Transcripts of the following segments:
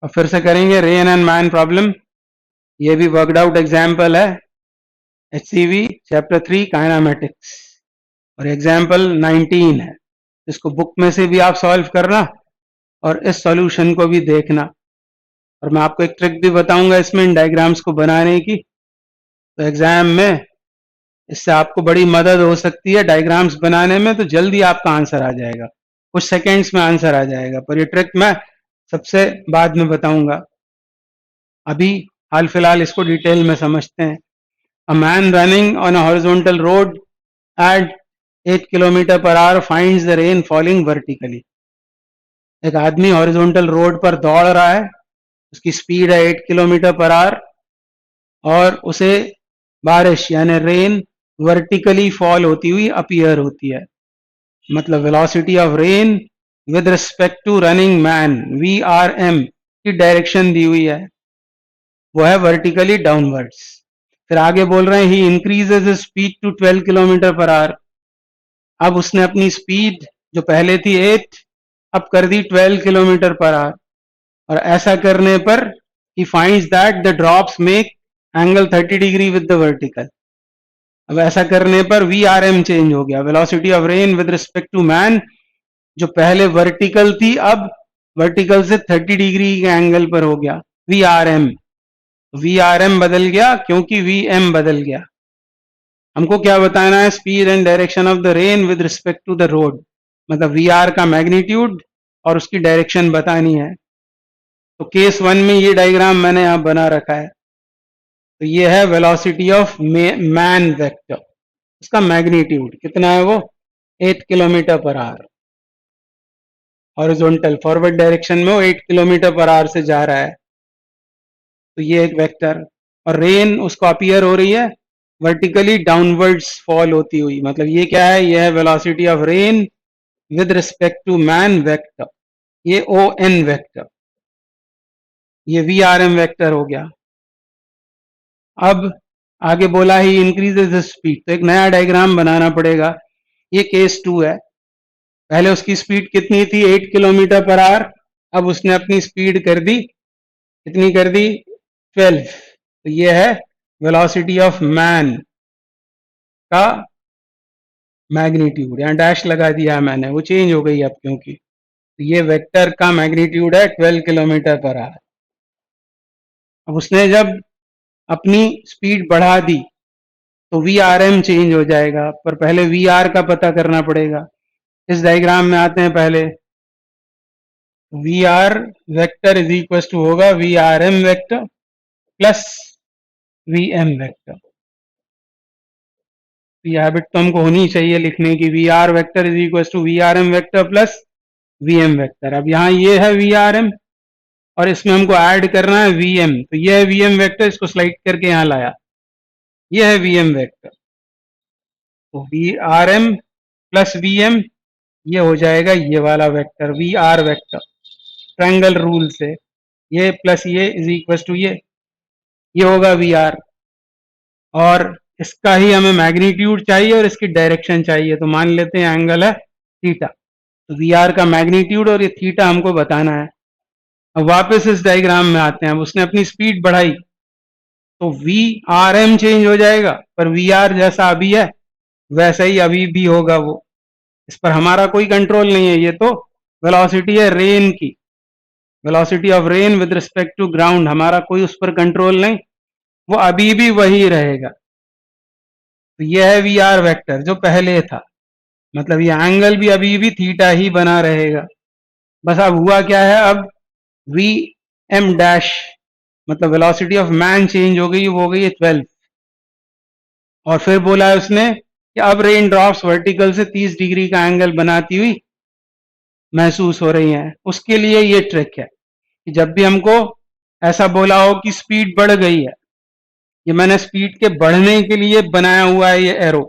और फिर से करेंगे रेन एंड मैन प्रॉब्लम। ये भी वर्कड आउट एग्जाम्पल है, HCV चैप्टर 3 काइनामेटिक्स, और एग्जाम्पल 19 है। इसको बुक में से भी आप सॉल्व करना और इस सॉल्यूशन को भी देखना। और मैं आपको एक ट्रिक भी बताऊंगा इसमें इन डायग्राम्स को बनाने की, तो एग्जाम में इससे आपको बड़ी मदद हो सकती है डायग्राम्स बनाने में, तो जल्दी आपका आंसर आ जाएगा, कुछ सेकेंड्स में आंसर आ जाएगा। पर ये ट्रिक मैं सबसे बाद में बताऊंगा, अभी हाल फिलहाल इसको डिटेल में समझते हैं। A man running on a horizontal road at 8 kilometer per hour finds the rain falling vertically. एक आदमी हॉरिजॉन्टल रोड पर दौड़ रहा है, उसकी स्पीड है 8 किलोमीटर पर आवर, और उसे बारिश यानी रेन वर्टिकली फॉल होती हुई अपीयर होती है। मतलब velocity of rain with respect to running man VRM की डायरेक्शन दी हुई है, वो है वर्टिकली डाउनवर्ड्स। फिर आगे बोल रहे हैं he increases speed to 12 kilometre per hour. अब उसने अपनी स्पीड जो पहले थी 8 अब कर दी 12 किलोमीटर पर आवर, और ऐसा करने पर he finds that the drops make angle 30 degree with the vertical। अब ऐसा करने पर VRM चेंज हो गया, velocity of rain with respect to man, जो पहले वर्टिकल थी अब वर्टिकल से 30 डिग्री के एंगल पर हो गया VRM। VRM बदल गया क्योंकि VM बदल गया। हमको क्या बताना है, speed and direction of the rain with respect to the road, मतलब VR का मैग्नीट्यूड और उसकी डायरेक्शन बतानी है। तो केस 1 में ये डायग्राम मैंने यहां बना रखा है। तो ये है वेलोसिटी ऑफ मैन वेक्टर, उसका मैग्नीट्यूड कितना है, वो 8 kilometer per our. Horizontal forward direction में वो 8 किलोमीटर पर आवर से जा रहा है। तो ये एक वेक्टर, और रेन उसको अपीयर हो रही है वर्टिकली डाउनवर्ड्स फॉल होती हुई, मतलब ये क्या है, ये है velocity of rain with respect to man vector, ये ON वेक्टर, ये VRM वेक्टर हो गया। अब आगे बोला ही इंक्रीजेस स्पीड, तो एक नया डायग्राम बनाना पड़ेगा। ये केस 2 है, पहले उसकी स्पीड कितनी थी 8 किलोमीटर पर आवर, अब उसने अपनी स्पीड कर दी, कितनी कर दी 12। तो ये है वेलोसिटी ऑफ मैन का मैग्नीट्यूड, यहाँ डैश लगा दिया मैंने, वो चेंज हो गई अब क्योंकि, तो ये वेक्टर का मैग्नीट्यूड है 12 किलोमीटर पर आवर। अब उसने जब अपनी स्पीड बढ़ा दी तो VRM चेंज हो जाएगा, पर पहले VR का पता करना पड़ेगा। इस डायग्राम में आते हैं पहले, VR vector is equal to होगा VRM vector plus VM vector. तो यह हैबिट तो हमको होनी चाहिए लिखने की, VR vector is equal to VRM vector plus VM vector. अब यहाँ ये है VRM और इसमें हमको ऐड करना है VM, तो ये है VM वेक्टर, इसको स्लाइड करके यहाँ लाया, ये है VM वेक्टर। तो VRM प्लस VM ये हो जाएगा ये वाला vector VR vector, triangle rule से, ये प्लस ये इज इक्वल टू ये होगा VR, और इसका ही हमें मैग्नीट्यूड चाहिए और इसकी डायरेक्शन चाहिए, तो मान लेते हैं एंगल है थीटा। तो VR का मैग्नीट्यूड और ये थीटा हमको बताना है। अब वापस इस डायग्राम में आते हैं, अब उसने अपनी स्पीड बढ़ाई तो VRM चेंज हो जाएगा, पर VR जैसा अभी है वैसा ही अभी भी होगा वो, इस पर हमारा कोई कंट्रोल नहीं है। ये तो वेलोसिटी है रेन की, velocity of rain with respect to ground, हमारा कोई उस पर कंट्रोल नहीं, वो अभी भी वही रहेगा। तो ये है VR वेक्टर जो पहले था, मतलब ये एंगल भी अभी भी थीटा ही बना रहेगा। बस अब हुआ क्या है, अब VM डैश मतलब वेलोसिटी ऑफ मैन चेंज हो गई, वो हो गई है 12। और फिर बोला है उसने कि अब रेन ड्रॉप्स वर्टिकल से 30 डिग्री का एंगल बनाती हुई महसूस हो रही हैं। उसके लिए ये ट्रिक है कि जब भी हमको ऐसा बोला हो कि स्पीड बढ़ गई है, ये मैंने स्पीड के बढ़ने के लिए बनाया हुआ है ये एरो,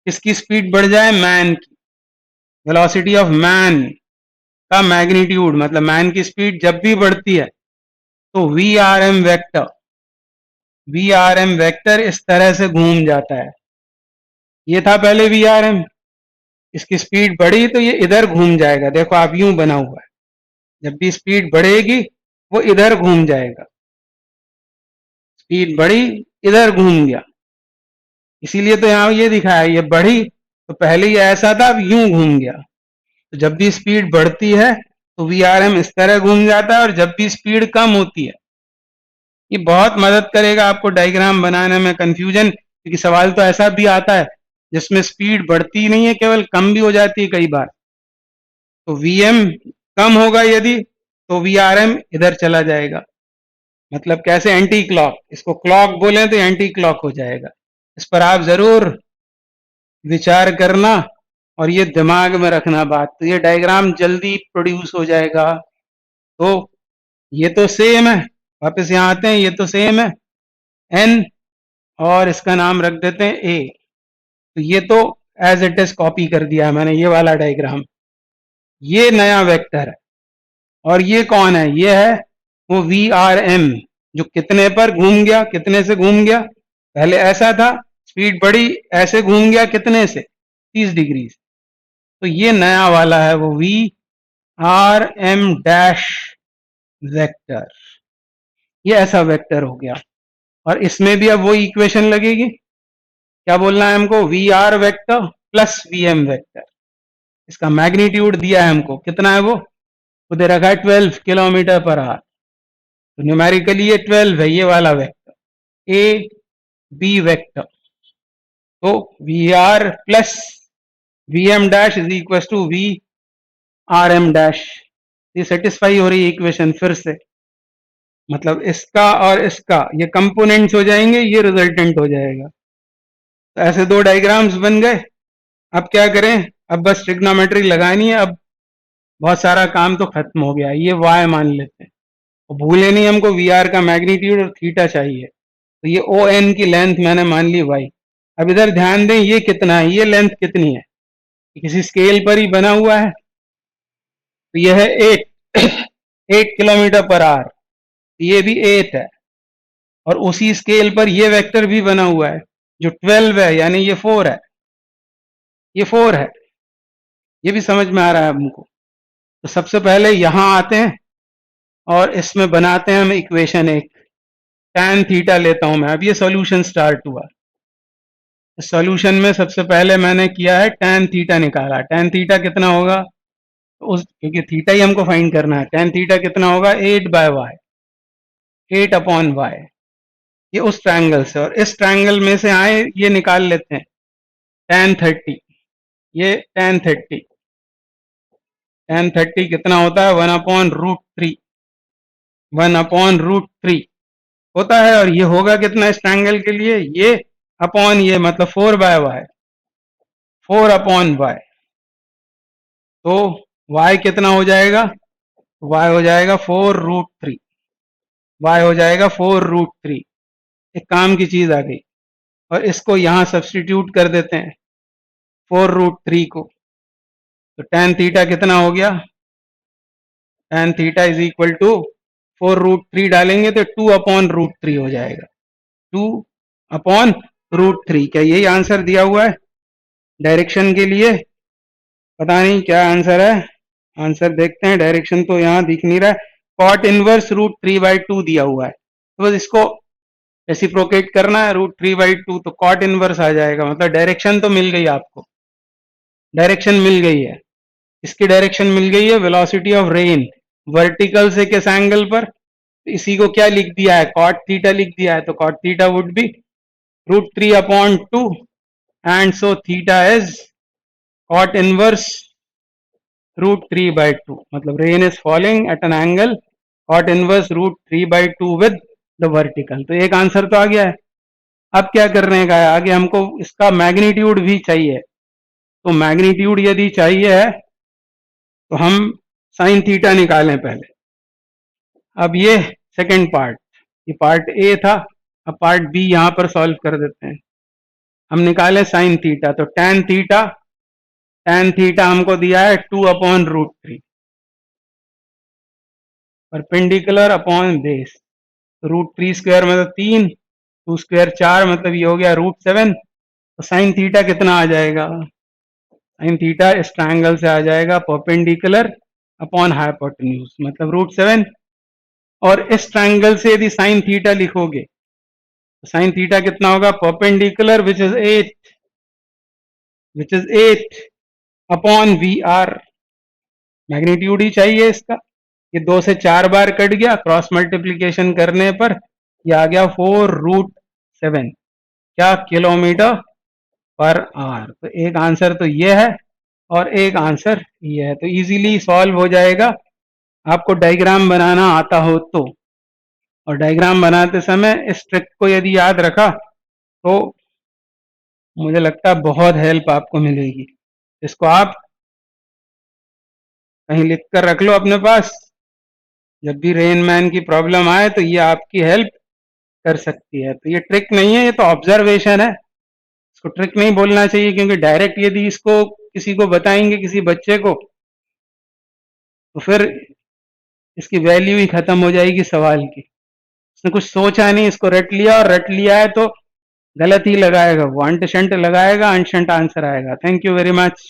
किसकी स्पीड बढ़ जाए, मैन की, वेलोसिटी ऑफ मैन का मैग्नीट्यूड, मतलब मैन की स्पीड जब भी बढ़ती है तो VRM वेक्टर इस तरह से घूम जाता है। ये था पहले VRM, इसकी स्पीड बढ़ी तो ये इधर घूम जाएगा, देखो आप यूं बना हुआ है, जब भी स्पीड बढ़ेगी वो इधर घूम जाएगा, स्पीड बढ़ी, इधर घूम गया, इसीलिए तो यहाँ ये दिखाया, ये बढ़ी तो पहले ये ऐसा था, अब यूं घूम गया। तो जब भी स्पीड बढ़ती है तो वीआरएम इस तरह घूम जाता है, और जब भी स्पीड कम होती है, ये बहुत मदद करेगा आपको डायग्राम बनाने में, कंफ्यूजन, क्योंकि सवाल तो ऐसा भी आता है जिसमें स्पीड बढ़ती नहीं है, केवल कम भी हो जाती है कई बार। तो वीएम कम होगा यदि, तो वीआरएम इधर चला जाएगा, मतलब कैसे, एंटी क्लॉक, इसको क्लॉक बोले तो एंटी क्लॉक हो जाएगा। इस पर आप जरूर विचार करना और ये दिमाग में रखना बात, तो ये डायग्राम जल्दी प्रोड्यूस हो जाएगा। तो ये तो सेम है, वापस यहाँ आते हैं, ये तो सेम है एन, और इसका नाम रख देते हैं ए। तो ये तो एज इट इज कॉपी कर दिया मैंने, ये वाला डायग्राम, ये नया वेक्टर है। और ये कौन है, ये है वो वी आर एम, जो कितने पर घूम गया, कितने से घूम गया, पहले ऐसा था, स्पीड बढ़ी, ऐसे घूम गया, कितने से, 30 डिग्री से। तो ये नया वाला है वो V R M dash vector, ये ऐसा वेक्टर हो गया। और इसमें भी अब वो इक्वेशन लगेगी, क्या बोलना है हमको, V R vector plus V M vector. इसका मैग्नीट्यूड दिया है हमको, कितना है वो दे रखा है 12 किलोमीटर पर आवर। तो न्यूमेरिकली ये 12 है, ये वाला वेक्टर ए बी वेक्टर। तो V R plus V M dash is equal to V R M dash. ये सेटिस्फाई हो रही है इक्वेशन फिर से, मतलब इसका और इसका ये कंपोनेंट्स हो जाएंगे, ये रिजल्टेंट हो जाएगा। तो ऐसे दो डायग्राम्स बन गए। अब क्या करें, अब बस ट्रिग्नोमेट्री लगानी है, अब बहुत सारा काम तो खत्म हो गया। ये y मान लेते हैं, और भूले नहीं हमको वी आर का मैग्नीट्यूड और थीटा चाहिए। तो ये ओ एन की लेंथ मैंने मान ली y। अब इधर ध्यान दें, ये कितना है, ये लेंथ कितनी है, किसी स्केल पर ही बना हुआ है, तो ये है 8 किलोमीटर पर आवर, ये भी 8 है। और उसी स्केल पर ये वेक्टर भी बना हुआ है जो 12 है, यानी ये 4 है, ये 4 है। ये भी समझ में आ रहा है हमको। तो सबसे पहले यहां आते हैं और इसमें बनाते हैं हम इक्वेशन एक, tan थीटा लेता हूं मैं। अब ये सॉल्यूशन स्टार्ट हुआ, सॉल्यूशन में सबसे पहले मैंने किया है tan थीटा निकाला। tan थीटा कितना होगा, उस क्योंकि थीटा ही हमको फाइंड करना है, tan थीटा कितना होगा 8/y, 8/y, ये उस ट्रायंगल से। और इस ट्रायंगल में से आए ये निकाल लेते हैं tan 30, ये tan 30, tan 30 कितना होता है 1/√3, 1/√3 होता है। और ये होगा कितना इस ट्रायंगल के लिए, ये अपॉन ये, मतलब 4/y, 4/y। तो y कितना हो जाएगा, y हो जाएगा 4√3, y हो जाएगा 4√3। एक काम की चीज आ गई, और इसको यहां सब्स्टिट्यूट कर देते हैं 4√3 को। तो tan थीटा कितना हो गया, tan theta is equal to 4√3 डालेंगे तो 2/√3 हो जाएगा, 2/√3। क्या यही आंसर दिया हुआ है डायरेक्शन के लिए, पता नहीं क्या आंसर है, आंसर देखते हैं। डायरेक्शन तो यहाँ दिख नहीं रहा है, cot इनवर्स √3/2 दिया हुआ है, तो बस इसको रेसिप्रोकेट करना है, √3/2, तो cot इनवर्स आ जाएगा। मतलब डायरेक्शन तो मिल गई आपको, डायरेक्शन मिल गई है। इसकी डायरेक्शन मिल गई है, वेलोसिटी ऑफ रेन वर्टिकल से किस एंगल पर, इसी को क्या लिख दिया है, cot थीटा लिख दिया है। तो cot theta would be √3/2, and so theta is cot inverse √3/2, मतलब rain is falling eight an angle cot inverse √3/2 with the vertical. तो एक आंसर तो आ गया है। अब क्या करने का है, आगे हमको इसका मैग्नीट्यूड भी चाहिए। तो मैग्नीट्यूड यदि चाहिए है तो हम साइन थीटा निकालें पहले। अब ये सेकंड पार्ट, ये पार्ट ए था, अब पार्ट बी यहां पर सॉल्व कर देते हैं। हम निकालें साइन थीटा, तो tan थीटा हमको दिया है 2/√3, परपेंडिकुलर अपॉन बेस, √3 स्क्वायर मतलब 3, 2 स्क्वायर 4, मतलब ये हो गया √7। तो साइन थीटा कितना आ जाएगा, साइन थीटा इस ट्रायंगल से आ जाएगा परपेंडिकुलर अपॉन हाइपोटेन्यूज, मतलब √7। और इस ट्राइंगल से यदि साइन थीटा लिखोगे तो साइन थीटा कितना होगा, perpendicular which is 8 upon V R, magnitude ही चाहिए इसका। ये 2 से 4 बार कट गया, क्रॉस मल्टीप्लीकेशन करने पर ये आ गया 4√7, क्या, किलोमीटर पर आवर। तो एक आंसर तो ये है और एक आंसर ये है, तो इजीली सॉल्व हो जाएगा आपको डायग्राम बनाना आता हो तो। और डायग्राम बनाते समय इस ट्रिक को यदि याद रखा तो मुझे लगता है बहुत हेल्प आपको मिलेगी। इसको आप कहीं लिख कर रख लो अपने पास, जब भी रेन मैन की प्रॉब्लम आए तो ये आपकी हेल्प कर सकती है। तो ये ट्रिक नहीं है, ये तो ऑब्जर्वेशन है, इसको ट्रिक नहीं बोलना चाहिए, क्योंकि डायरेक्ट यदि इसको किसी को बताएंगे, किसी बच्चे को, तो फिर इसकी वैल्यू ही खत्म हो जाएगी सवाल की। उसने कुछ सोचा नहीं, इसको रट लिया, और रट लिया है तो गलत ही लगाएगा, वो अंट शंट लगाएगा, अंट शंट आंसर आएगा। Thank you very much.